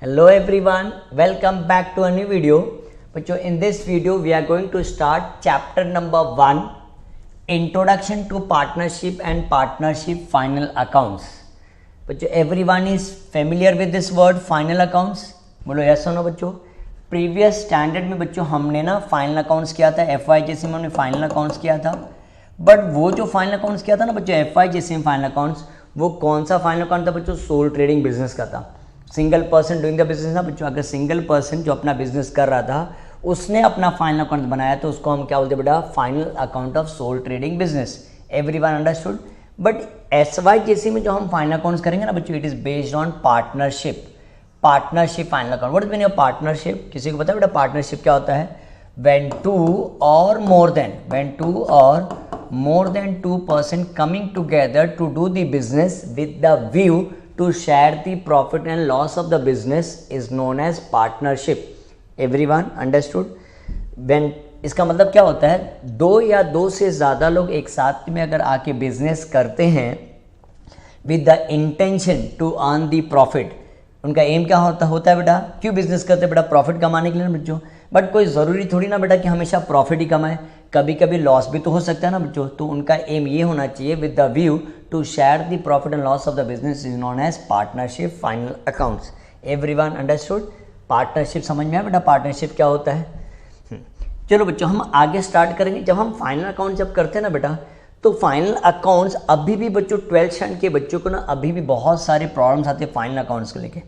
Hello everyone, welcome back to a new video. बच्चों in this video we are going to start chapter number 1, Introduction to Partnership and Partnership Final Accounts. बच्चों everyone is familiar with this word final accounts? बोलो yes or no बच्चों? Previous standard में बच्चों हमने ना final accounts किया था, FYJC में हमने फाइनल अकाउंट्स किया था. बट वो जो फाइनल अकाउंट्स किया था ना बच्चों FYJC में फाइनल अकाउंट्स, वो कौन सा फाइनल अकाउंट था बच्चों? सोल ट्रेडिंग बिजनेस का था. Single person doing the business ना बच्चों. अगर सिंगल पर्सन जो अपना बिजनेस कर रहा था उसने अपना फाइनल अकाउंट बनाया तो उसको हम क्या बोलते बेटा? Final account of sole trading business. Everyone understood? But SYJC में जो हम फाइनल अकाउंट्स करेंगे ना बच्चों, it is based on partnership. Partnership final account. What is meaning of partnership? किसी को पता है बेटा पार्टनरशिप क्या होता है? when two or more than two person coming together to do the business with the view to share the profit and loss of the business is known as partnership. Everyone understood? when इसका मतलब क्या होता है? दो या दो से ज़्यादा लोग एक साथ में अगर आके बिजनेस करते हैं with the intention to earn the profit. उनका एम क्या होता है बेटा? क्यों बिजनेस करते हैं बेटा? प्रॉफिट कमाने के लिए ना बच्चों. बट कोई ज़रूरी थोड़ी ना बेटा कि हमेशा प्रॉफिट ही कमाए, कभी कभी लॉस भी तो हो सकता है ना बच्चों. तो उनका एम ये होना चाहिए with the view to share the profit and loss of the business is known as partnership final accounts. Everyone understood? Partnership समझ में आया बेटा? पार्टनरशिप क्या होता है? चलो बच्चों हम आगे स्टार्ट करेंगे. जब हम फाइनल अकाउंट जब करते हैं ना बेटा, तो फाइनल अकाउंट्स अभी भी बच्चों 12th स्टैंडर्ड के बच्चों को ना अभी भी बहुत सारे प्रॉब्लम्स आते हैं फाइनल अकाउंट्स को लेके.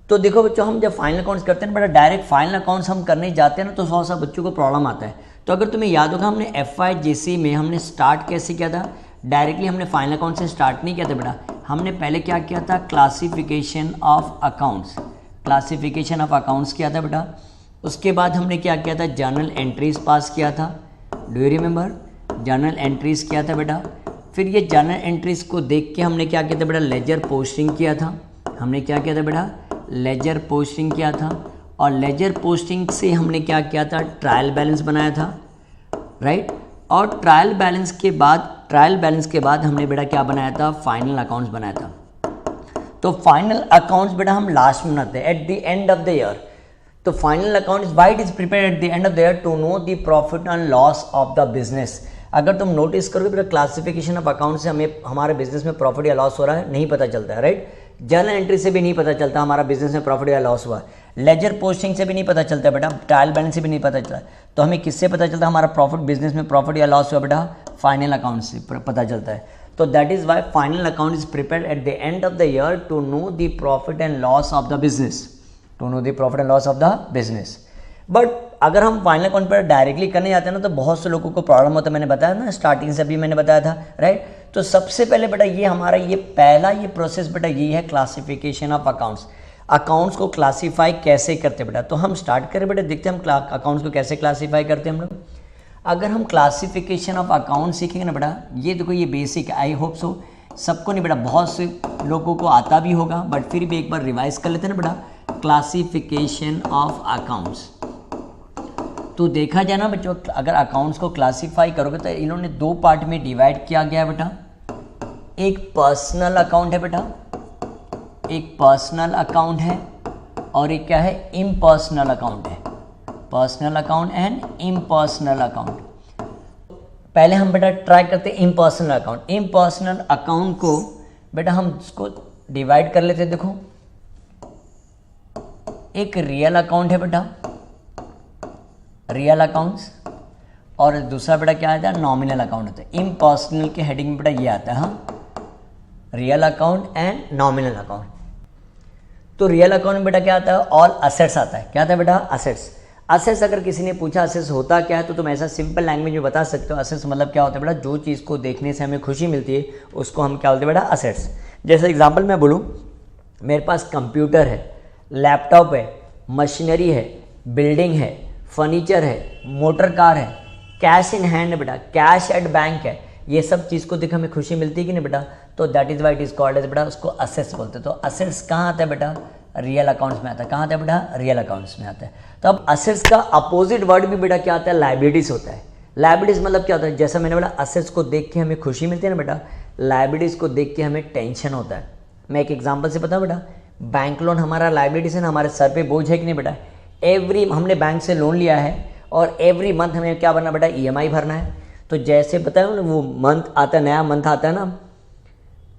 तो देखो बच्चों हम जब फाइनल अकाउंट्स करते हैं ना बेटा, डायरेक्ट फाइनल अकाउंट्स हम करने जाते हैं ना तो थोड़ा सा बच्चों को प्रॉब्लम आता है. तो अगर तुम्हें याद होगा हमने FYJC में हमने स्टार्ट कैसे किया था? डायरेक्टली हमने फाइनल अकाउंट से स्टार्ट नहीं किया था बेटा. हमने पहले क्या किया था? Classification of accounts. Classification of accounts किया था बेटा. उसके बाद हमने क्या किया था? जर्नल एंट्रीज पास किया था. Do you remember? Journal entries किया था बेटा. फिर ये जर्नल एंट्रीज को देख के हमने क्या किया था बेटा? लेजर पोस्टिंग किया था. हमने क्या किया था बेटा? लेजर पोस्टिंग किया था. और लेजर पोस्टिंग से हमने क्या किया था? ट्रायल बैलेंस बनाया था. राइट? और ट्रायल बैलेंस के बाद हमने बेटा क्या बनाया था? फाइनल अकाउंट्स बनाया था. तो फाइनल अकाउंट्स बेटा हम लास्ट में बनाते हैं, at the end of the year. तो final account why it is prepare at the end of the year to know the profit and loss of the business. अगर तुम नोटिस करोगे बेटा क्लासिफिकेशन ऑफ अकाउंट से हमें हमारे business में profit या लॉस हो रहा है नहीं पता चलता है. राइट? जर्नल एंट्री से भी नहीं पता चलता हमारा बिजनेस में प्रॉफिट या लॉस हुआ. लेजर पोस्टिंग से भी नहीं पता चलता बेटा. ट्रायल बैलेंस से भी नहीं पता चलता. तो हमें किससे पता चलता है हमारा प्रॉफिट, बिजनेस में प्रॉफिट या लॉस हुआ बेटा? फाइनल अकाउंट से पता चलता है. तो that is why final account is prepared at the end of the year to know the profit and loss of the business. To know the profit and loss of the business. But अगर हम final account पर directly करने जाते हैं ना तो बहुत से लोगों को प्रॉब्लम होता है. मैंने बताया ना स्टार्टिंग से अभी मैंने बताया था. राइट? तो सबसे पहले बेटा ये हमारा ये पहला ये प्रोसेस बेटा ये है क्लासिफिकेशन ऑफ अकाउंट्स. अकाउंट्स को क्लासीफाई कैसे करते बेटा? तो हम स्टार्ट करें बेटा, देखते हैं हम अकाउंट्स को कैसे क्लासीफाई करते हैं हम लोग. अगर हम क्लासिफिकेशन ऑफ अकाउंट सीखेंगे ना बेटा, ये देखो ये बेसिक है. आई होप सो सबको नहीं बेटा, बहुत से लोगों को आता भी होगा, बट फिर भी एक बार रिवाइज कर लेते हैं ना बेटा. Classification of accounts. तो देखा जाए ना बच्चों, अगर अकाउंट्स को क्लासीफाई करोगे तो इन्होंने दो पार्ट में डिवाइड किया गया है बेटा. एक पर्सनल अकाउंट है बेटा, एक पर्सनल अकाउंट है, और एक क्या है? इम्पर्सनल अकाउंट है. Personal account and impersonal account. पहले हम बेटा ट्राई करते हैं इम्पर्सनल अकाउंट. इम्पर्सनल अकाउंट को बेटा हम इसको डिवाइड कर लेते हैं. देखो एक रियल अकाउंट है बेटा, रियल अकाउंट्स, और दूसरा बेटा क्या आता है? नॉमिनल अकाउंट होता है. इम्पर्सनल के हेडिंग में बेटा ये आता है. हाँ, real account and nominal account. तो रियल अकाउंट में बेटा क्या आता है? ऑल असेट्स आता है. क्या आता है बेटा? असेट्स. असेट्स अगर किसी ने पूछा असेट्स होता क्या है तो तुम ऐसा सिंपल लैंग्वेज में बता सकते हो. असेट्स मतलब क्या होता है बेटा? जो चीज़ को देखने से हमें खुशी मिलती है उसको हम क्या बोलते हैं बेटा? असेट्स. जैसे एग्जाम्पल मैं बोलूँ, मेरे पास कंप्यूटर है, लैपटॉप है, मशीनरी है, बिल्डिंग है, फर्नीचर है, मोटर कार है, कैश इन हैंड है बेटा, कैश एट बैंक है. ये सब चीज़ को देख हमें खुशी मिलती है कि नहीं बेटा? तो that is why it is called as बेटा, उसको असेट्स बोलते हैं. तो असेट्स कहाँ आता है बेटा? रियल अकाउंट्स में आता है. कहाँ आता है बेटा? रियल अकाउंट्स में आता है. तो अब असेट्स का अपोजिट वर्ड भी बेटा क्या आता है? लायबिलिटीज होता है. लायबिलिटीज मतलब क्या होता है? जैसा मैंने बोला असेट्स को देख के हमें खुशी मिलती है ना बेटा, लायबिलिटीज को देख के हमें टेंशन होता है. मैं एक एग्जांपल से बताऊं बेटा, बैंक लोन हमारा लाइबिलिटीज है ना, हमारे सर पे बोझ है कि नहीं बेटा। हमने बैंक से लोन लिया है और एवरी मंथ हमें क्या भरना बेटा, ईएमआई भरना है। तो जैसे बताया ना वो मंथ आता है, नया मंथ आता है ना,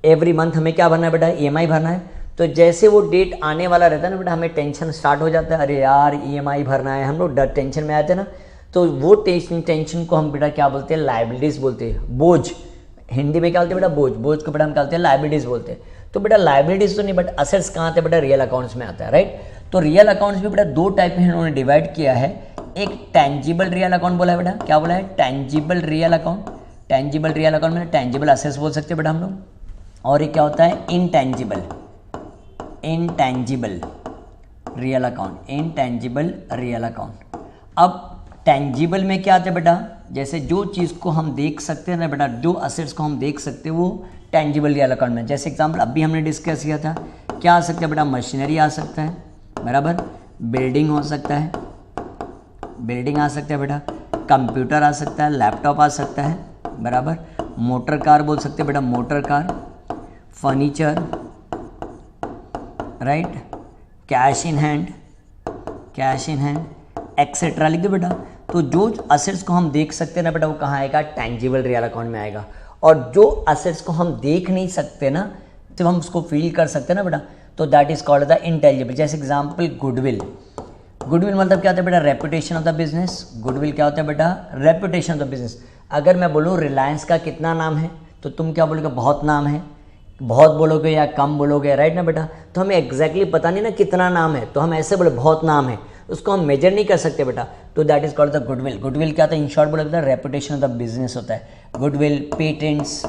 एवरी मंथ हमें क्या भरना है बेटा, ईएमआई भरना है। तो जैसे वो डेट आने वाला रहता है ना बेटा, हमें टेंशन स्टार्ट हो जाता है, अरे यार ईएमआई भरना है, हम लोग डर टेंशन में आते हैं ना। तो वो टेंशन को हम बेटा क्या बोलते हैं, लाइबिलिटीज बोलते हैं, बोझ। हिंदी में क्या बोलते हैं बेटा, बोझ। बोझ को बेटा हम क्या बोलते हैं, लाइबिलिटीज बोलते हैं। तो बेटा लाइबिलिटीज तो नहीं, बट असेट्स कहाँ आते हैं बेटा, रियल अकाउंट्स में आता है, राइट। तो रियल अकाउंट्स भी बेटा दो टाइप में इन्होंने डिवाइड किया है। एक टेंजिबल रियल अकाउंट बोला है बेटा, क्या बोला है, tangible real account. Tangible real account में टेंजिबल असेट्स बोल सकते हैं बेटा हम लोग। और ये क्या होता है, intangible real account, intangible real account. अब टेंजिबल में क्या आता है बेटा, जैसे जो चीज़ को हम देख सकते हैं ना बेटा, जो असेट्स को हम देख सकते हैं वो टेंजिबल रियल अकाउंट में। जैसे एग्जांपल अभी हमने डिस्कस किया था, क्या आ सकता है बेटा, मशीनरी आ सकता है, बराबर, बिल्डिंग हो सकता है, बिल्डिंग आ सकता है बेटा, कंप्यूटर आ सकता है, लैपटॉप आ सकता है, बराबर, मोटर कार बोल सकते हैं बेटा, motor car, furniture, right, cash in hand etcetera लिख दो बेटा। तो जो असेट्स को हम देख सकते हैं ना बेटा, वो कहाँ आएगा, टेंजिबल रियल अकाउंट में आएगा। और जो असेट्स को हम देख नहीं सकते ना, तो हम उसको फील कर सकते हैं ना बेटा, तो that is called the intelligible. जैसे एग्जांपल गुडविल। गुडविल मतलब क्या होता है बेटा, reputation of the business. Goodwill क्या होता है बेटा, रेपुटेशन ऑफ द बिजनेस। अगर मैं बोलूँ रिलायंस का कितना नाम है, तो तुम क्या बोलोगे, बहुत नाम है, बहुत बोलोगे या कम बोलोगे, राइट ना बेटा। तो हमें एग्जैक्टली पता नहीं ना कितना नाम है, तो हम ऐसे बोले बहुत नाम है, उसको हम मेजर नहीं कर सकते बेटा, तो that is called the goodwill. Goodwill क्या होता है, इन शॉर्ट बोला बेटा, रेपुटेशन ऑफ द बिजनेस होता है goodwill. Patents,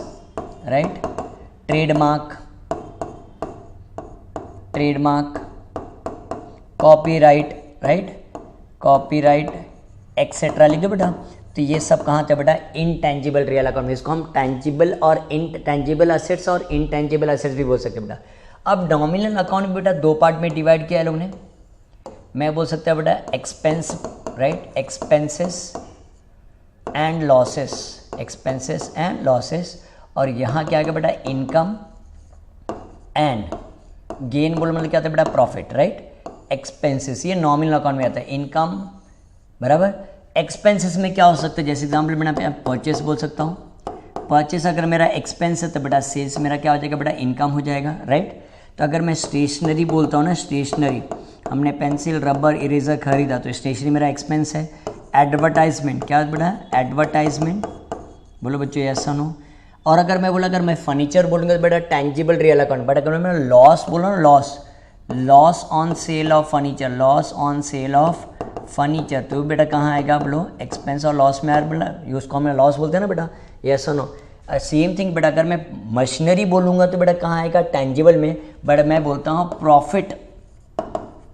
right, trademark, copyright, right, copyright etcetera लिख दो बेटा। तो ये सब कहाँ थे बेटा, इनटेंजिबल रियल अकाउंट में। इसको हम टेंजिबल और इनटेंजिबल असेट्स और इनटेंजिबल असेट्स भी बोल सकते हैं बेटा। अब नॉमिनल अकाउंट बेटा दो पार्ट में डिवाइड किया है लोग ने। मैं बोल सकता है बेटा expense, right, expenses and losses, और यहाँ क्या आ गया बेटा, इनकम एंड गेन। बोलो मतलब क्या आता है बेटा, प्रॉफिट, राइट। एक्सपेंसेस ये नॉमिनल अकाउंट में आता है, इनकम, बराबर। एक्सपेंसेस में क्या हो सकता है, जैसे एग्जाम्पल मैं परचेस बोल सकता हूँ। परचेस अगर मेरा एक्सपेंस है तो बेटा सेल्स मेरा क्या हो जाएगा बेटा, इनकम हो जाएगा, राइट। तो अगर मैं स्टेशनरी बोलता हूँ ना, स्टेशनरी, हमने पेंसिल, रबर, इरेजर खरीदा, तो स्टेशनरी मेरा एक्सपेंस है। एडवर्टाइजमेंट, क्या बेटा, एडवर्टाइजमेंट, बोलो बच्चों यस और नो। और अगर मैं बोला, अगर मैं फर्नीचर बोलूँगा तो बेटा टेंजिबल रियल अकाउंट। बट अगर मैं लॉस बोला ना, loss on sale of furniture, तो बेटा कहाँ आएगा बोलो, एक्सपेंस और लॉस में। यार बेटा उसको हम लॉस बोलते हैं ना बेटा, यस और नो। सेम थिंग बेटा, अगर मैं मशीनरी बोलूँगा तो बेटा कहाँ आएगा, टेंजिबल में। बट मैं बोलता हूँ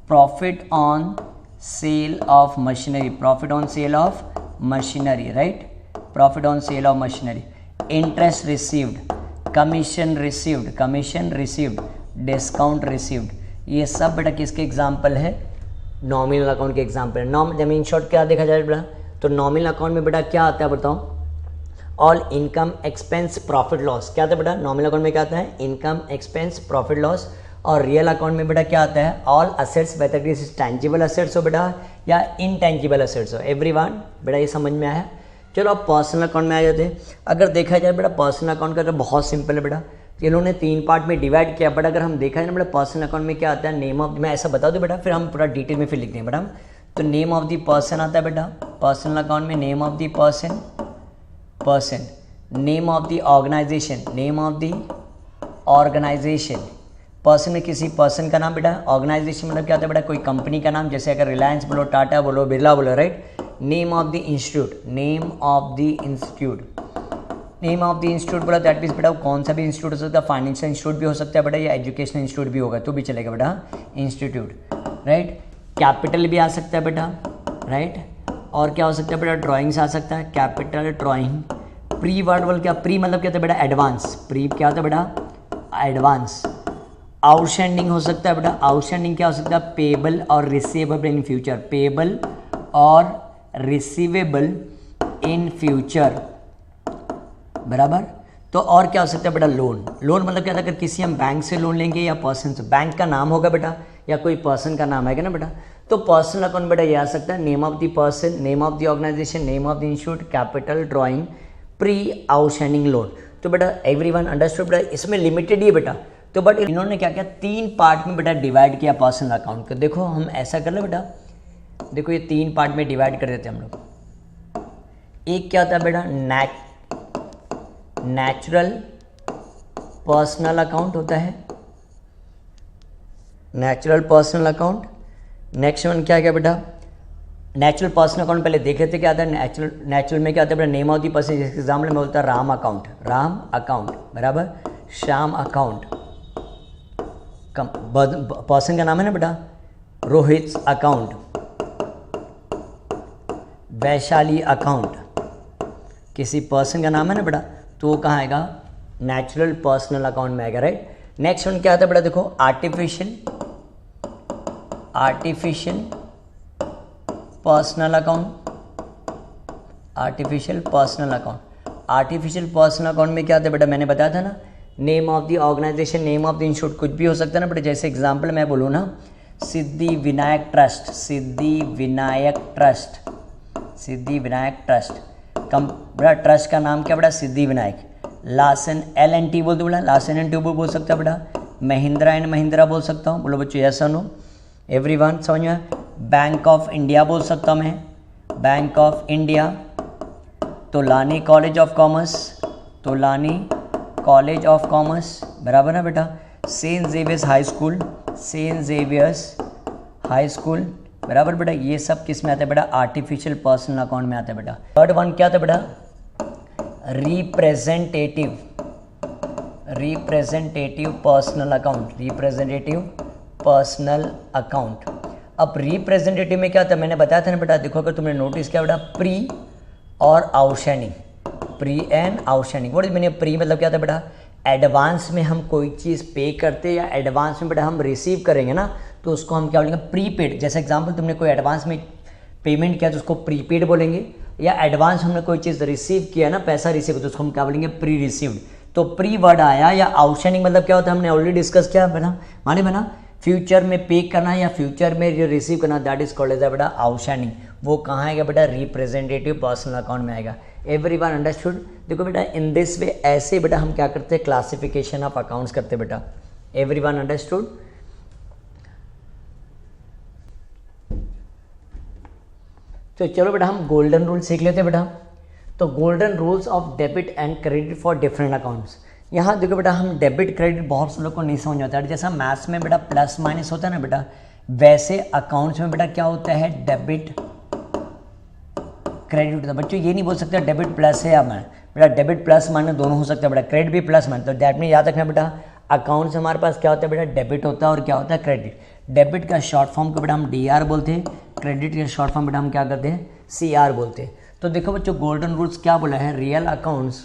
profit on sale of machinery, right, profit on sale of machinery. Interest received, commission received, discount received, ये सब बेटा किसके एग्जाम्पल है, नॉमिनल अकाउंट के एग्जाम्पल है। जब इन शॉर्ट क्या देखा जाए बेटा, तो नॉमिनल अकाउंट में बेटा क्या आता है बताओ, all income, expense, profit, loss. क्या आता है बेटा, नॉमिनल अकाउंट में क्या आता है, इनकम, एक्सपेंस, प्रॉफिट, लॉस। और रियल अकाउंट में बेटा क्या आता है, all assets, whether it is tangible assets हो बेटा या इनटेंजिबल असेट्स हो। एवरीवन बेटा ये समझ में आया। चलो अब पर्सनल अकाउंट में आ जाते हैं। अगर देखा जाए बेटा पर्सनल अकाउंट का तो बहुत सिंपल है बेटा, इन्होंने 3 पार्ट में डिवाइड किया। बट अगर हम देखा जाए ना बेटा, पर्सनल अकाउंट में क्या आता है, नेम ऑफ, मैं ऐसा बता दूं बेटा, फिर हम पूरा डिटेल में फिर लिखते हैं बेटा। तो नेम ऑफ द पर्सन आता है बेटा पर्सनल अकाउंट में, name of the person, name of the organisation, person में किसी पर्सन का नाम बेटा, ऑर्गेनाइजेशन मतलब क्या होता है बेटा, कोई कंपनी का नाम, जैसे अगर रिलायंस बोलो, टाटा बोलो, बिरला बोलो, right. Name of the institute, name of the institute बोला, दैट मीन्स बेटा कौन सा भी इंस्टीट्यूट हो सकता है, फाइनेंशियल इंस्टीट्यूट भी हो सकता है बेटा, या एजुकेशनल इंस्टीट्यूट भी होगा तो भी चलेगा बेटा, इंस्टीट्यूट, राइट। कैपिटल भी आ सकता है बेटा, राइट। और क्या हो सकता है बेटा, ड्राइंग्स आ सकता है, कैपिटल, ड्राइंग। प्री वर्ड बोल, क्या प्री मतलब क्या होता है बेटा, एडवांस, प्री क्या होता है बेटा, एडवांस। आउटस्टैंडिंग हो सकता है बेटा, आउटस्टैंडिंग क्या हो सकता है, पेबल और रिसीवेबल इन फ्यूचर, पेबल और रिसीवेबल इन फ्यूचर, बराबर। तो और क्या हो सकता है बेटा, लोन। लोन मतलब क्या था, अगर किसी हम बैंक से लोन लेंगे या पर्सन से, बैंक का नाम होगा बेटा या कोई पर्सन का नाम आएगा ना बेटा, तो पर्सनल अकाउंट बेटा ये आ सकता है, name of the person, name of the organisation, name of the institute, capital, drawing, pre outstanding loan. तो बेटा एवरीवन अंडरस्टूड बेटा, इसमें लिमिटेड ही है बेटा। तो बट इन्होंने क्या किया, 3 पार्ट में बेटा डिवाइड किया पर्सनल अकाउंट को। देखो हम ऐसा कर ले बेटा, देखो ये 3 पार्ट में डिवाइड कर देते हैं हम लोग। एक क्या होता है बेटा, नेचुरल पर्सनल अकाउंट होता है, natural personal account. Next one क्या है बेटा, नेचुरल पर्सनल अकाउंट पहले देख लेते क्या आता है। नेचुरल में क्या आता है बेटा, नेम ऑफ द पर्सन, जैसे एग्जाम्पल में बोलता है राम अकाउंट, राम अकाउंट बराबर, श्याम अकाउंट, पर्सन का नाम है ना बेटा, रोहित अकाउंट, वैशाली अकाउंट, किसी पर्सन का नाम है ना बेटा, तो वो कहाँ आएगा, नेचुरल पर्सनल अकाउंट में आएगा, राइट। नेक्स्ट वन क्या आता है बेटा, देखो artificial personal account, artificial personal account. Artificial personal account में क्या आता है बेटा, मैंने बताया था ना, name of the organisation, name of the institute, कुछ भी हो सकता है ना बेटा। जैसे एग्जांपल मैं बोलूँ ना, Siddhi Vinayak trust, Siddhi Vinayak trust, Siddhi Vinayak trust कम बेटा, ट्रस्ट का नाम क्या बेटा, सिद्धि विनायक। लासन LNT बोल दो बेटा, लासन एंड ट्यूबर बोल सकता है बेटा, महिंद्रा एंड महिंद्रा बोल सकता हूँ, बोलो बच्चों यस और नो, एवरीवन समझ में। बैंक ऑफ इंडिया बोल सकता हूँ मैं, bank of India. Tolani college of commerce, Tolani college of commerce बराबर ना बेटा। Saint Xavier's high school, saint Xavier's high school बराबर बेटा। ये सब किस में आता है बेटा, आर्टिफिशियल पर्सनल अकाउंट में आता है बेटा। थर्ड वन क्या आता है बेटा, representative personal account, representative personal account. अब रिप्रेजेंटेटिव में क्या होता है, मैंने बताया था ना बेटा, देखो अगर तुमने नोटिस किया बेटा, प्री और outstanding, pre and outstanding. What is meaning pre, मतलब क्या होता है बेटा, एडवांस में हम कोई चीज़ पे करते या एडवांस में बेटा हम रिसीव करेंगे ना, तो उसको हम क्या बोलेंगे, प्रीपेड। जैसे एग्जांपल तुमने कोई एडवांस में पेमेंट किया तो उसको प्रीपेड बोलेंगे, या एडवांस हमने कोई चीज़ रिसीव किया ना, पैसा रिसीव तो उसको हम क्या बोलेंगे, प्री रिसीव्ड। तो प्री वर्ड आया, या आउटस्टैंडिंग मतलब क्या होता है, हमने ऑलरेडी डिस्कस किया बेटा, माने बना फ्यूचर में पे करना या फ्यूचर में जो रिसीव करना, दैट इज कॉल्ड एज बेटा आउटस्टैंडिंग। वो कहाँ आएगा बेटा, रिप्रेजेंटेटिव पर्सनल अकाउंट में आएगा। Everyone understood. देखो बेटा इन दिस वे, ऐसे बेटा हम क्या करते हैं, क्लासिफिकेशन ऑफ अकाउंट्स करते बेटा। Everyone understood. तो चलो बेटा हम गोल्डन रूल सीख लेते हैं बेटा। तो golden rules of debit and credit for different accounts. यहाँ देखो बेटा हम डेबिट क्रेडिट बहुत से लोग को नहीं समझ आता है। जैसा मैथ्स में बेटा प्लस माइनस होता है ना बेटा, वैसे अकाउंट्स में बेटा क्या होता है, डेबिट क्रेडिट होता है। बच्चों ये नहीं बोल सकते डेबिट प्लस है या माइनस, बेटा डेबिट प्लस माइनस दोनों हो सकता है बेटा, क्रेडिट भी प्लस माइनस। तो डेट में याद रखना बेटा, अकाउंट से हमारे पास क्या होता है बेटा, डेबिट होता है और क्या होता है, क्रेडिट। डेबिट का शॉर्ट फॉर्म को बेटा हम DR बोलते हैं, क्रेडिट का शॉर्ट फॉर्म बेटा हम क्या करते हैं, CR बोलते हैं। तो देखो बच्चों गोल्डन रूल्स क्या बोला है, रियल अकाउंट्स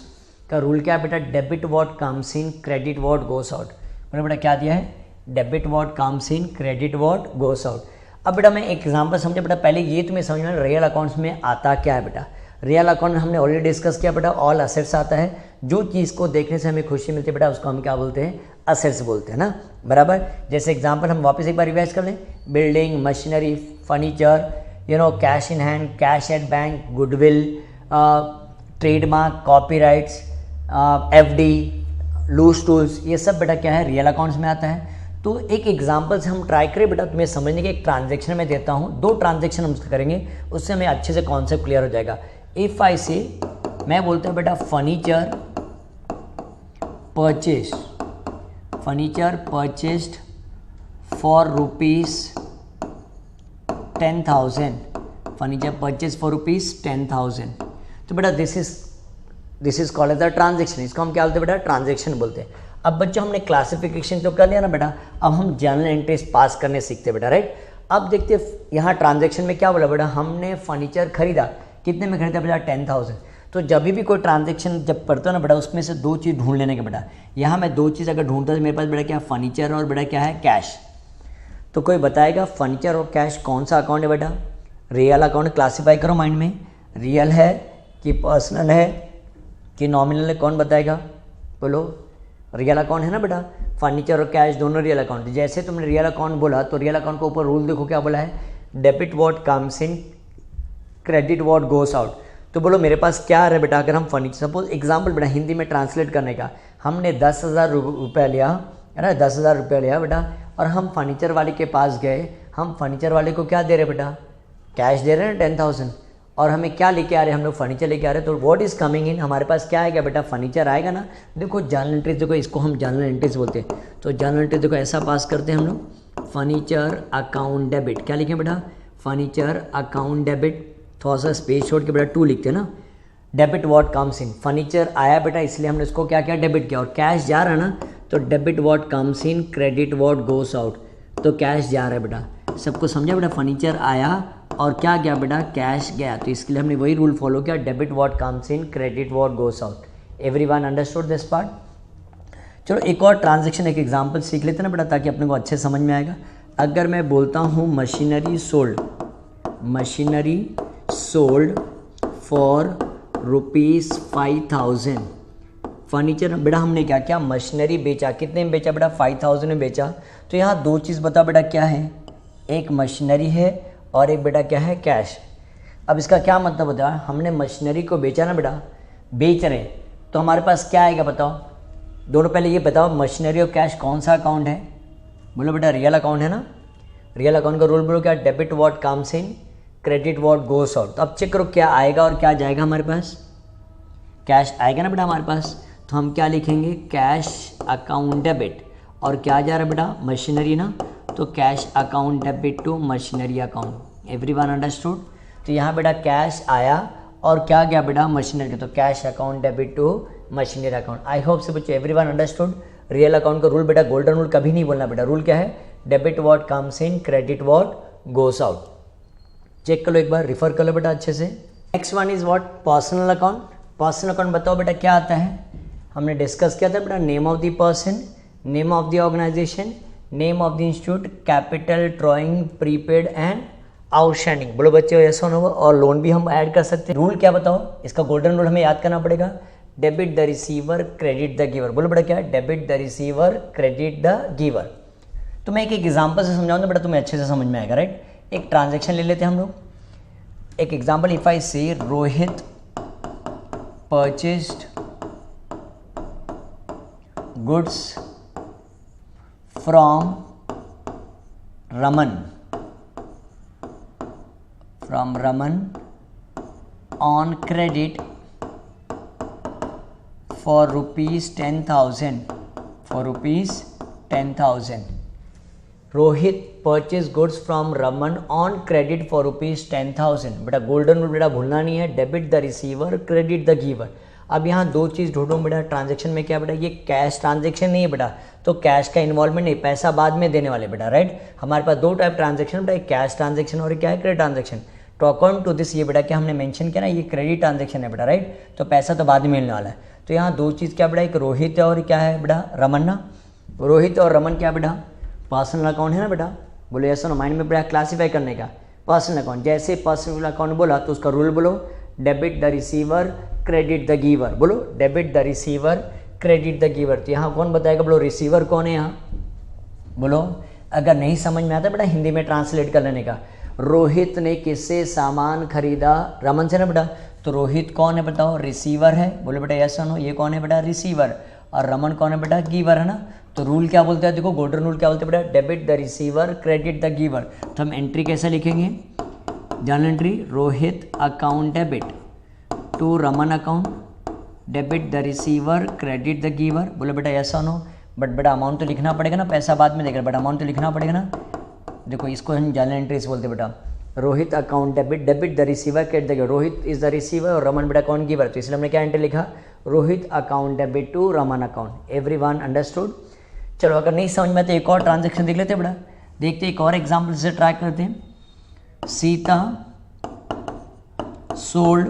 का रूल क्या है बेटा, debit what comes in, credit what goes out. मतलब बेटा क्या दिया है, debit what comes in, credit what goes out. अब बेटा मैं एक एग्जांपल समझे बेटा, पहले ये तुम्हें समझ में रियल अकाउंट्स में आता क्या है बेटा। रियल अकाउंट में हमने ऑलरेडी डिस्कस किया बेटा, ऑल असेट्स आता है, जो चीज़ को देखने से हमें खुशी मिलती है बेटा उसको हम क्या बोलते हैं, असेट्स बोलते हैं ना, बराबर। जैसे एग्जांपल हम वापस एक बार रिवाइज कर लें, building, machinery, furniture, cash in hand, cash at bank, goodwill, trademark, copyrights, FD, loose tools, ये सब बेटा क्या है, रियल अकाउंट्स में आता है। तो एक एग्जांपल से हम ट्राई करें बेटा तुम्हें समझने के, एक ट्रांजैक्शन में देता हूँ, 2 ट्रांजैक्शन हम करेंगे, उससे हमें अच्छे से कॉन्सेप्ट क्लियर हो जाएगा। इफ आई से मैं बोलता हूँ बेटा furniture purchase, furniture purchased for ₹10,000, furniture purchase for ₹10,000। तो बेटा this is called as the transaction. इसको हम क्या बोलते हैं बेटा, ट्रांजैक्शन बोलते हैं। अब बच्चों हमने क्लासिफिकेशन तो कर लिया ना बेटा, अब हम जर्नल एंट्रीज पास करने सीखते बेटा, राइट। अब देखते हैं यहाँ ट्रांजैक्शन में क्या बोला बेटा, हमने फर्नीचर खरीदा, कितने में खरीदा बेटा, 10,000। तो जब भी कोई ट्रांजैक्शन जब पढ़ते हो ना बेटा, उसमें से 2 चीज़ ढूंढ लेने के बेटा। यहाँ मैं 2 चीज़ अगर ढूंढता तो मेरे पास बेटा क्या, फर्नीचर और बेटा क्या है, कैश। तो कोई बताएगा फर्नीचर और कैश कौन सा अकाउंट है बेटा, रियल अकाउंट। क्लासीफाई करो माइंड में, रियल है कि पर्सनल है कि नॉमिनल है, कौन बताएगा। बोलो रियल अकाउंट है ना बेटा, फर्नीचर और कैश दोनों रियल अकाउंट। जैसे तुमने रियल अकाउंट बोला तो रियल अकाउंट के ऊपर रूल देखो क्या बोला है, debit what comes in, credit what goes out. तो बोलो मेरे पास क्या है बेटा, अगर हम फर्नीचर, सपोज एग्जाम्पल बेटा हिंदी में ट्रांसलेट करने का, हमने 10,000 रुपया लिया है ना, 10,000 रुपया लिया बेटा, और हम फर्नीचर वाले के पास गए, हम फर्नीचर वाले को क्या दे रहे बेटा, कैश दे रहे हैं 10,000, और हमें क्या लेके आ रहे हैं, हम लोग फर्नीचर लेके आ रहे हैं। तो व्हाट इज़ कमिंग इन, हमारे पास क्या आएगा बेटा, फर्नीचर आएगा ना। देखो जर्नल एंट्रीज, देखो इसको हम जर्नल एंट्रीज बोलते हैं। तो जर्नल एंट्रीज देखो ऐसा पास करते हैं हम लोग, फर्नीचर अकाउंट डेबिट, क्या लिखें बेटा, फर्नीचर अकाउंट डेबिट, थोड़ा सा स्पेस छोड़ के बेटा 2 लिखते हैं ना, debit what comes in, furniture आया बेटा इसलिए हमने इसको क्या किया, डेबिट किया, और कैश जा रहा है ना, तो debit what comes in, credit what goes out, तो कैश जा रहा है बेटा। सबको समझा बेटा, फर्नीचर आया और क्या गया बेटा, कैश गया, तो इसके लिए हमने वही रूल फॉलो किया, debit what comes in, credit what goes out. Everyone understood this part. चलो एक और ट्रांजैक्शन, एक एग्जांपल सीख लेते हैं ना बेटा, ताकि अपने को अच्छे समझ में आएगा। अगर मैं बोलता हूँ machinery sold, machinery sold for ₹5,000, furniture बेटा हमने क्या किया, मशीनरी बेचा, कितने में बेचा बेटा, 5,000 में बेचा। तो यहाँ 2 चीज़ बताओ बेटा क्या है, एक मशीनरी है और एक बेटा क्या है, कैश। अब इसका क्या मतलब होता है, हमने मशीनरी को बेचा ना बेटा, बेच रहे, तो हमारे पास क्या आएगा बताओ, दोनों पहले ये बताओ मशीनरी और कैश कौन सा अकाउंट है, बोलो बेटा रियल अकाउंट है ना। रियल अकाउंट का रूल बोलो क्या, debit what comes in, credit what goes out. तो अब चेक करो क्या आएगा और क्या जाएगा, हमारे पास कैश आएगा ना बेटा हमारे पास, तो हम क्या लिखेंगे, कैश अकाउंट डेबिट, और क्या जा रहा है बेटा, मशीनरी ना, तो cash account debit to machinery account. Everyone understood. तो यहाँ बेटा कैश आया और क्या गया बेटा, मशीनरी का, तो cash account debit to machinery account. I hope से बच्चों एवरीवन अंडरस्टूड। रियल अकाउंट का रूल बेटा, गोल्डन रूल कभी नहीं बोलना बेटा, रूल क्या है, debit what comes in, credit what goes out. Check कर लो एक बार, रिफर कर लो बेटा अच्छे से। Next one is what, personal account. Personal account बताओ बेटा क्या आता है, हमने डिस्कस किया था बेटा, name of the person, name of the organisation, name of the institute, capital, drawing, prepaid and outstanding. बोलो बच्चे यस और नो, और लोन भी हम ऐड कर सकते हैं। रूल क्या बताओ, इसका गोल्डन रूल हमें याद करना पड़ेगा, debit the receiver, credit the giver. बोलो बेटा क्या है, debit the receiver, credit the giver. तो मैं एक एग्जाम्पल से समझाऊंगा बेटा, तुम्हें अच्छे से समझ में आएगा, राइट। एक ट्रांजेक्शन ले लेते हैं हम लोग, एक एग्जाम्पल, इफ आई से Rohit purchased goods from Raman on credit for ₹10,000, for ₹10,000. Rohit purchase goods from Raman on credit for ₹10,000। बेटा गोल्डन रूल बेटा भूलना नहीं है, debit the receiver, credit the giver. अब यहाँ 2 चीज़ ढूंढो बेटा, ट्रांजेक्शन में क्या बेटा, ये कैश ट्रांजेक्शन नहीं है बेटा, तो कैश का इन्वॉल्वमेंट नहीं, पैसा बाद में देने वाले बेटा, राइट। हमारे पास 2 टाइप ट्रांजेक्शन बेटा, एक कैश ट्रांजेक्शन और क्या है, क्रेडिट ट्रांजेक्शन। तो अकाउंट टू दिस, ये बेटा क्या हमने मेंशन किया ना, ये क्रेडिट ट्रांजेक्शन है बेटा, राइट, तो पैसा तो बाद में मिलने वाला है। तो यहाँ 2 चीज़ क्या बेटा, एक रोहित है और क्या है बेटा, रमन ना। रोहित और रमन क्या बेटा, पर्सनल अकाउंट है ना बेटा, बोलो ऐसा ना, माइंड में बेटा क्लासीफाई करने का, पर्सनल अकाउंट। जैसे पर्सनल अकाउंट बोला तो उसका रूल बोलो, debit the receiver, credit the giver. बोलो debit the receiver, credit the giver. तो यहाँ कौन बताएगा, बोलो रिसीवर कौन है यहाँ, बोलो। अगर नहीं समझ में आता बेटा हिंदी में ट्रांसलेट कर लेने का, रोहित ने किससे सामान खरीदा, रमन से ना बेटा, तो रोहित कौन है बताओ, रिसीवर है। बोलो बेटा यस नो, ये कौन है बेटा, रिसीवर, और रमन कौन है बेटा, गिवर है ना। तो रूल क्या बोलते हैं, देखो गोल्डन रूल क्या बोलते हैं बेटा, debit the receiver, credit the giver. तो हम एंट्री कैसे लिखेंगे, journal entry, Rohit account debit to Raman account, debit the receiver, credit the giver. बोलो बेटा यस और नो, बट बेटा अमाउंट तो लिखना पड़ेगा ना, पैसा बाद में देगा, बट अमाउंट तो लिखना पड़ेगा ना। देखो इसको हम जर्नल एंट्रीज बोलते बेटा, Rohit account debit, debit the receiver, credit the giver. Rohit is the receiver और रमन बेटा कौन, गिवर, तो इसलिए हमने क्या एंट्री लिखा, Rohit account debit to Raman account. Everyone understood. चलो अगर नहीं समझ में तो एक और ट्रांजेक्शन देख लेते बेटा, देखते एक और एग्जाम्पल से ट्राई करते हैं। Sita sold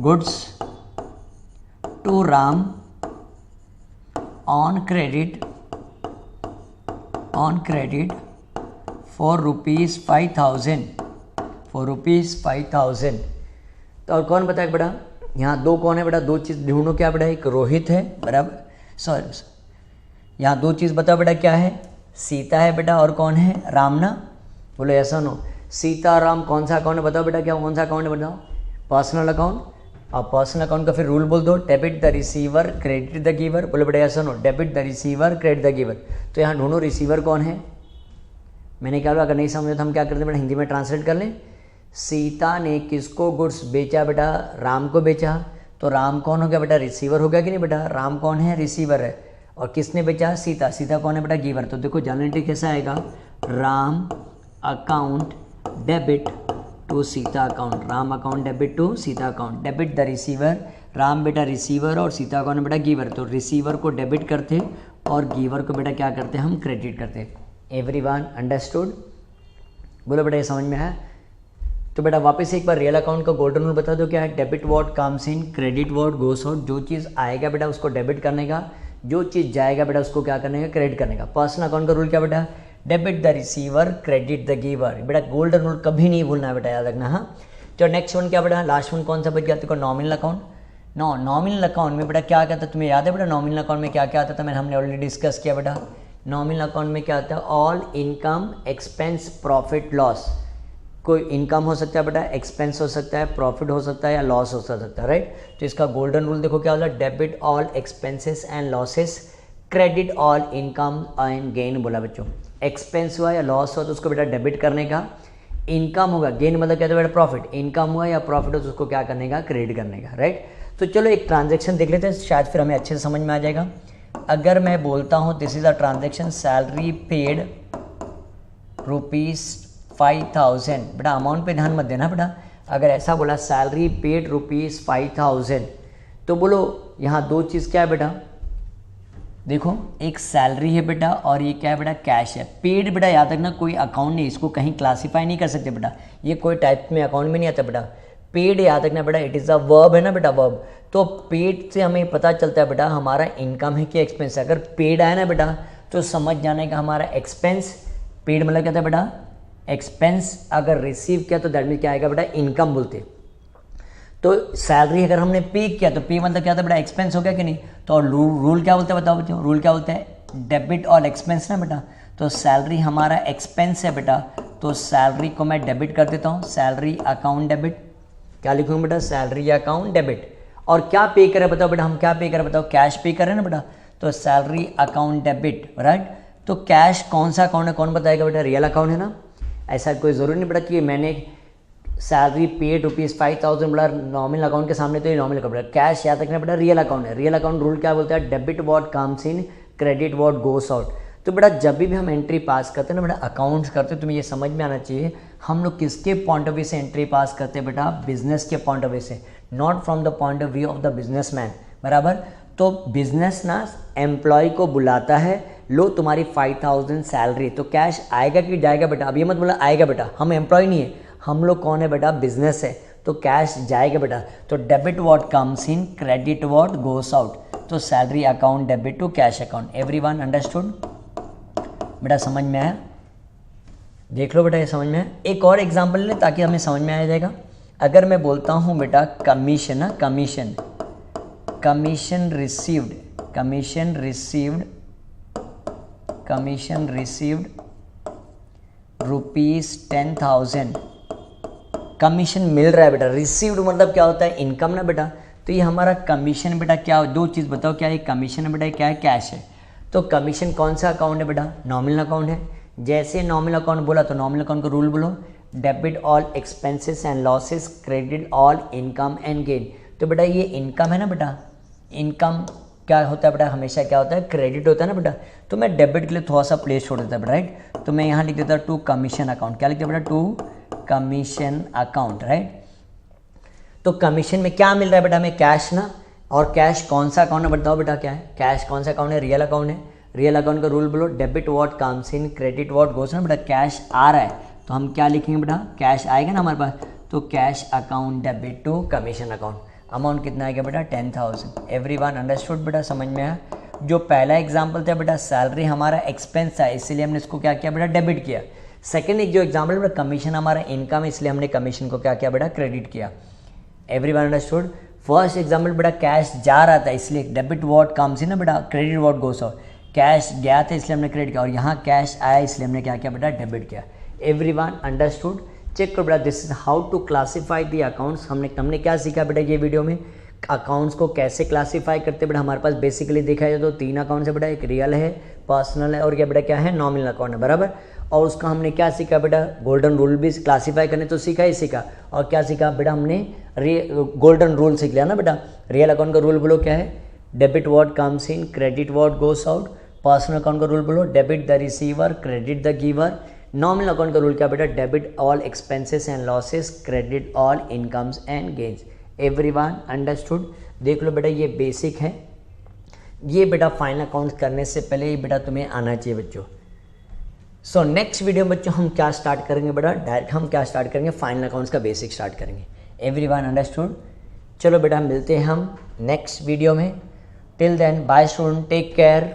goods to Ram on credit for ₹5,000, तो और कौन बताएगा बेटा, यहाँ दो कौन है बेटा, दो चीज़ ढूंढो क्या बेटा, एक रोहित है बराबर, सॉरी यहाँ दो चीज़ बताओ बेटा क्या है, सीता है बेटा और कौन है, राम ना, बोलो ऐसा नो, सीता राम कौन सा अकाउंट है बताओ बेटा, क्या कौन सा अकाउंट है बताओ, पर्सनल अकाउंट। और पर्सनल अकाउंट का फिर रूल बोल दो, debit the receiver credit the giver, बोलो बेटा ऐसा नो, debit the receiver credit the giver. तो यहाँ ढूंढो रिसीवर कौन है, मैंने क्या बोला, अगर नहीं समझे तो हम क्या करते हैं बेटा, हिंदी में ट्रांसलेट कर लें। सीता ने किसको गुड्स बेचा बेटा, राम को बेचा, तो राम कौन हो गया बेटा, रिसीवर हो गया कि नहीं बेटा, राम कौन है, रिसीवर है, और किसने बेचा, सीता, सीता कौन है बेटा, गिवर। तो देखो जनरल एंट्री कैसा आएगा, Ram account debit to Sita account, Ram account debit to Sita account, debit the receiver, Ram बेटा रिसीवर और सीता कौन है बेटा, गिवर। तो रिसीवर को डेबिट करते और गिवर को बेटा क्या करते हम, क्रेडिट करते। एवरीवन अंडरस्टूड, बोलो बेटा ये समझ में है। तो बेटा वापस एक बार रियल अकाउंट का गोल्डन रूल बता दो क्या है, debit what comes in, credit what goes out. जो चीज़ आएगा बेटा उसको डेबिट करने का, जो चीज़ जाएगा बेटा उसको क्या करने का, क्रेडिट करने का। पर्सनल अकाउंट का रूल क्या बेटा, debit the receiver credit the giver. बेटा गोल्डन रूल कभी नहीं भूलना है बेटा, याद रखना। हाँ, तो नेक्स्ट वन क्या बेटा, लास्ट वन कौन सा बच गया, देखो नॉमिनल अकाउंट। नॉमिनल अकाउंट में बेटा क्या क्या था, तुम्हें याद है बेटा, नॉमिनल अकाउंट में क्या क्या आता था, मैंने हमने ऑलरेडी डिस्कस किया बेटा। नॉमिनल अकाउंट में क्या आता है, all income expense profit loss. कोई इनकम हो सकता है बेटा, एक्सपेंस हो सकता है, प्रॉफिट हो सकता है या लॉस हो सकता है, राइट। तो इसका गोल्डन रूल देखो क्या होता है, debit all expenses and losses, credit all income and gain. बोला बच्चों, एक्सपेंस हुआ या लॉस हुआ तो उसको बेटा डेबिट करने का, इनकम होगा, गेन मतलब क्या था बेटा, प्रॉफिट, इनकम हुआ या प्रॉफिट हो तो उसको क्या करने का, क्रेडिट करने का, राइट। तो चलो एक ट्रांजेक्शन देख लेते हैं, शायद फिर हमें अच्छे से समझ में आ जाएगा। अगर मैं बोलता हूँ this is a transaction, salary paid ₹5000, बेटा अमाउंट पे ध्यान मत देना बेटा, अगर ऐसा बोला सैलरी पेड ₹5000, तो बोलो यहाँ दो चीज़ क्या है बेटा, देखो एक सैलरी है बेटा और ये क्या है बेटा, कैश है। पेड बेटा याद रखना कोई अकाउंट नहीं, इसको कहीं क्लासीफाई नहीं कर सकते बेटा, ये कोई टाइप में अकाउंट में नहीं आता बेटा। पेड याद रखना बेटा, इट इज़ अ वर्ब है ना बेटा, वर्ब। तो पेड से हमें पता चलता है बेटा हमारा इनकम है कि एक्सपेंस है। अगर पेड आया ना बेटा तो समझ जाने का हमारा एक्सपेंस, पेड मतलब क्या था बेटा, एक्सपेंस। अगर रिसीव किया तो दैट मीन क्या आएगा बेटा, इनकम बोलते। तो सैलरी अगर हमने पे किया तो पे मतलब क्या था बेटा, एक्सपेंस हो गया कि नहीं। तो रूल क्या बोलते हैं बताओ बच्चों, रूल क्या बोलते हैं, डेबिट और एक्सपेंस ना बेटा। तो सैलरी हमारा एक्सपेंस है बेटा, तो सैलरी को मैं डेबिट कर देता हूँ, सैलरी अकाउंट डेबिट। क्या लिखूंगा बेटा, सैलरी अकाउंट डेबिट। और क्या पे करें बताओ बेटा, हम क्या पे करें बताओ, कैश पे करें ना बेटा, तो सैलरी अकाउंट डेबिट, राइट। तो कैश कौन सा अकाउंट है, कौन बताएगा बेटा, रियल अकाउंट है ना। ऐसा कोई ज़रूरी नहीं बेटा कि मैंने सैलरी पेड ₹5000 बोला नॉमिनल अकाउंट के सामने तो ये नॉमिनल अकाउंट है। कैश याद रखना बेटा रियल अकाउंट है। रियल अकाउंट रूल क्या बोलता है, debit what comes in, credit what goes out. तो बेटा जब भी हम एंट्री पास करते हैं ना बेटा, अकाउंट्स करते हैं, तुम्हें ये समझ में आना चाहिए हम लोग किसके पॉइंट ऑफ व्यू से एंट्री पास करते हैं बेटा, बिजनेस के पॉइंट ऑफ व्यू से, not from the point of view of the businessman, बराबर। तो बिजनेस ना एम्प्लॉय को बुलाता है, लो तुम्हारी 5000 सैलरी, तो कैश आएगा कि जाएगा बेटा, अब ये मत बोला आएगा बेटा, हम एम्प्लॉय नहीं है, हम लोग कौन है बेटा, बिजनेस है, तो कैश जाएगा बेटा। तो debit what comes in, credit what goes out. तो salary account debit to cash account. Everyone understood बेटा, समझ में आया, देख लो बेटा ये समझ में आया। एक और एग्जांपल ले ताकि हमें समझ में आ जाएगा। अगर मैं बोलता हूँ बेटा कमीशन ना, commission, commission received, commission received, commission received ₹10,000, commission मिल रहा है बेटा। रिसीव्ड मतलब क्या होता है, इनकम ना बेटा। तो ये हमारा कमीशन बेटा क्या, दो चीज़ बताओ क्या है, कमीशन है बेटा, क्या है, कैश है। तो कमीशन कौन सा अकाउंट है बेटा, नॉमिनल अकाउंट है। जैसे नॉमिनल अकाउंट बोला तो नॉमिनल अकाउंट का रूल बोलो, debit all expenses and losses, credit all income and gain. तो बेटा ये इनकम है ना बेटा, इनकम क्या होता है बेटा, हमेशा क्या होता है, क्रेडिट होता है ना बेटा। तो मैं डेबिट के लिए थोड़ा सा प्लेस छोड़ देता है बेटा, राइट। तो मैं यहाँ लिख देता टू कमीशन अकाउंट, क्या लिखते हैं बेटा, टू कमीशन अकाउंट, राइट। तो कमीशन में क्या मिल रहा है बेटा हमें, कैश ना। और कैश कौन सा अकाउंट है बताओ बेटा, क्या है कैश, कौन सा अकाउंट है, रियल अकाउंट है। रियल अकाउंट का रूल बोलो, debit what comes in, credit what गोस ना बेटा। कैश आ रहा है तो हम क्या लिखेंगे बेटा, कैश आएगा ना हमारे पास, तो cash account debit to commission account. Amount कितना आएगा बेटा, 10,000। एवरीवन अंडरस्टूड बेटा, समझ में आया। जो पहला एग्जाम्पल था बेटा, सैलरी हमारा एक्सपेंस था इसलिए हमने इसको क्या किया बेटा, डेबिट किया। सेकंड एक जो एग्जाम्पल बेटा, कमीशन हमारा इनकम है इसलिए हमने कमीशन को क्या किया बेटा, क्रेडिट किया। Everyone understood. फर्स्ट एग्जाम्पल बेटा कैश जा रहा था इसलिए डेबिट व्हाट कम्स इन ना बेटा, credit what goes out. Cash गया था इसलिए हमने क्रेडिट किया और यहाँ कैश आया इसलिए हमने क्या किया बेटा, डेबिट किया। Everyone understood? चेक करो बेटा, this is how to classify the accounts. हमने क्या सीखा बेटा ये वीडियो में, अकाउंट्स को कैसे क्लासीफाई करते बेटा। हमारे पास बेसिकली देखा जाए तो 3 अकाउंट्स है बेटा, एक रियल है, पर्सनल है और क्या बेटा क्या है, नॉमिनल अकाउंट है, बराबर। और उसका हमने क्या सीखा बेटा, गोल्डन रूल भी क्लासीफाई करने तो सीखा ही सीखा। और क्या सीखा बेटा हमने, गोल्डन रूल सीख लिया ना बेटा। रियल अकाउंट का रूल बोलो क्या है, debit what comes in, credit what goes out. Personal account का रूल बोलो, debit the receiver, credit the giver. Nominal account का रूल क्या बेटा, debit all expenses and losses, credit all incomes and gains. Everyone understood? देख लो बेटा ये basic है, ये बेटा फाइनल अकाउंट करने से पहले ये बेटा तुम्हें आना चाहिए बच्चों। सो नेक्स्ट वीडियो में बच्चों हम क्या स्टार्ट करेंगे बेटा, डायरेक्ट हम क्या स्टार्ट करेंगे, फाइनल अकाउंट्स का बेसिक स्टार्ट करेंगे। Everyone understood? चलो बेटा मिलते हैं हम नेक्स्ट वीडियो में। Till then bye student, take care.